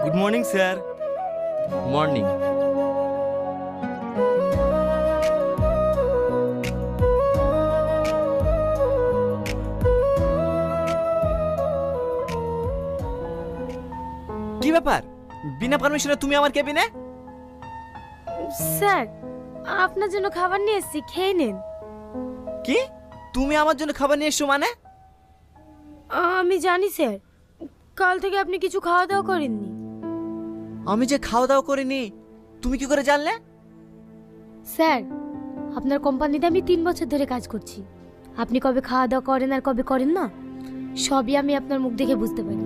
Good morning sir. Morning. কি ব্যাপার, বিনা পারমিশনে তুমি আমার কেবিনে? স্যার, আপনার জন্য খাবার নিয়ে এসেছি, খেয়ে নিন। কি, তুমি আমার জন্য খাবার নিয়ে এসছো মানে? আমি জানি স্যার, কাল থেকে আপনি কিছু খাওয়া দাওয়া করেননি। আমি যে খাওয়া দাওয়া করিনি তুমি কি করে জানলে? স্যার, আপনার কোম্পানিতে আমি 3 বছর ধরে কাজ করছি। আপনি কবে খাওয়া দাওয়া করেন আর কবে করেন না, সবই আমি আপনার মুখ দেখে বুঝতে পারি।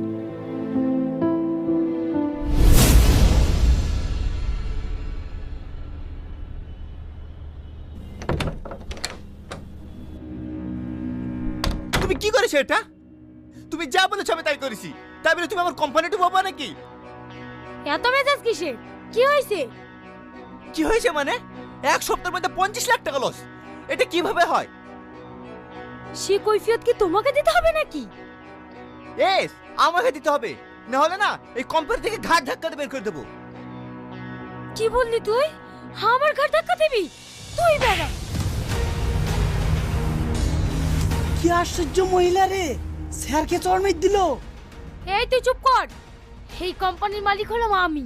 তুমি কি করেছো এটা? তুমি যা বলেছো আমি তাই করেছি, তাই বলে তুমি আমার কোম্পানিটা বাবা নাকি? এত মেজাজ কিসের? কি হয়েছে? কি হয়েছে মানে? এক সপ্তাহের মধ্যে 25 লাখ টাকা লস, এটা কিভাবে হয়? সে কৈফিয়ত কি তোমাকে দিতে হবে নাকি? এস, আমাকে দিতে হবে, না হলে না এই কোম্পানি থেকে ঘাট ধাক্কা দিয়ে বের করে দেবো। কি বললি তুই? আমার ঘাট ধাক্কা দিবি? তুই বেড়া। কি আশ্চর্য মহিলা রে, স্যারকে চড়মেট দিল। এই তুই চুপ কর। এই কোম্পানির মালিক হলাম আমি,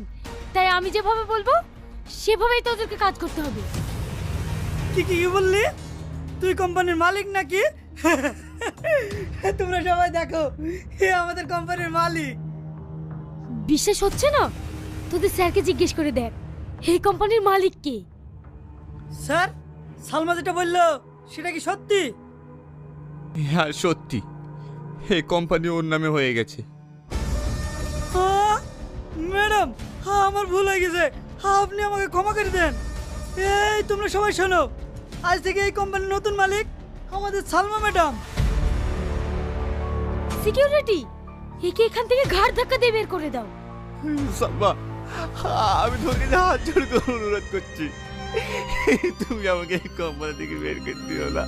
তাই আমি যেভাবে বলবো সেভাবেই তোদেরকে কাজ করতে হবে। কি কি কি বললি? তুই কোম্পানির মালিক নাকি? তোমরা সবাই দেখো, এ আমাদের কোম্পানির মালিক। বিশ্বাস হচ্ছে না? তোদের স্যারকে জিজ্ঞেস করে দেখ, এই কোম্পানির মালিক কে। স্যার, সালমা যেটা বললো সেটা কি সত্যি? হ্যাঁ সত্যি, এই কোম্পানি ওর নামে হয়ে গেছে। ম্যাডাম, আমার ভুল হয়ে গেছে, আপনি আমাকে ক্ষমা করে দেন। এই তোমরা সবাই শোনো, আজ থেকে এই কোম্পানির নতুন মালিক আমাদের সালমা ম্যাডাম। সিকিউরিটি, একে এখান থেকে ঘাড় ধাক্কা দিয়ে বের করে দাও। সালমা, আমি তোকে হাত জোড় করে অনুরোধ করছি, তুমি আমাকে এই কোম্পানি থেকে বের করে দিও না।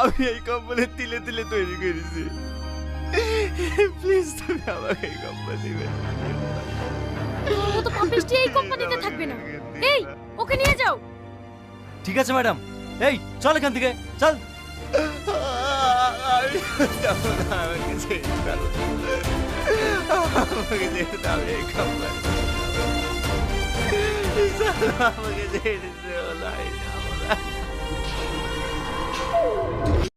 আমি এই কোম্পানি তিলে তিলে তৈরি করেছি, প্লিজ তুমি আমাকে এই কোম্পানি থেকে বের করে দিও না। তোর মতো পাপিষ্টি এই কোম্পানিতে থাকবে না। এই, ওকে নিয়ে যাও। ঠিক আছে ম্যাডাম, এই চল এখান থেকে চল। আমি যাবো না, আমাকে ছেড়ে দাও। আমাকে ছেড়ে দাও, এই কোম্পানি আমাকে ছেড়ে দিও না।